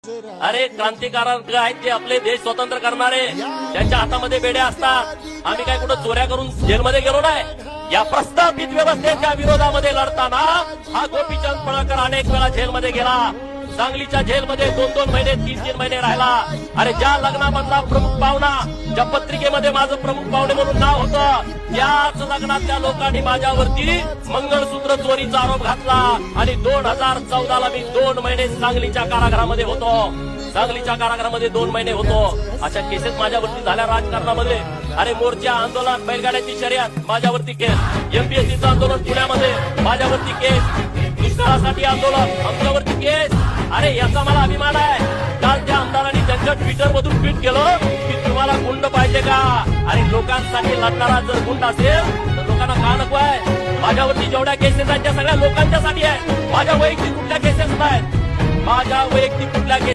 अरे क्रांतिकारक आहेत ते आपले देश स्वतंत्र करणारे, त्यांच्या हातामध्ये बेड्या असतात. आम्ही काय कुठं चोऱ्या करून जेलमध्ये गेलो नाही. या प्रस्थापित व्यवस्थेच्या विरोधामध्ये लढताना हा गोपीचंद पळकर अनेक वेळा जेलमध्ये गेला. सांगलीच्या जेलमध्ये 2-2 महिने 3-3 महिने राहिला. अरे ज्या लग्नामधला प्रमुख पाहुणा, ज्या पत्रिकेमध्ये माझं प्रमुख पाहुणे म्हणून नाव होतं, त्याच लग्नातल्या लोकांनी माझ्यावरती मंगळसूत्र चोरीचा आरोप घातला. आणि 2014ला मी 2 महिने सांगलीच्या कारागृहामध्ये होतो. सांगलीच्या कारागृहामध्ये 2 महिने होतो. अशा केसेस माझ्यावरती झाल्या राजकारणामध्ये. अरे मोर्चा आंदोलन, बैलगाड्याची शर्यत, माझ्यावरती केस. एमपीएससीचं आंदोलन पुण्यामध्ये, माझ्यावरती केस. दुष्काळासाठी आंदोलन, आमच्यावरती केस. अरे याचा मला अभिमान आहे. काल त्या आमदारांनी त्यांच्या ट्विटर मधून ट्विट केलं की तुम्हाला गुंड पाहिजे का. आणि लोकांसाठी लढणारा जर गुंड असेल तर लोकांना का नको आहे. माझ्यावरती जेवढ्या केसेस आहेत त्या सगळ्या लोकांच्यासाठी आहे. माझ्या वैयक्तिक कुठल्या केसेस आहेत, माझ्या वैयक्तिक कुठल्या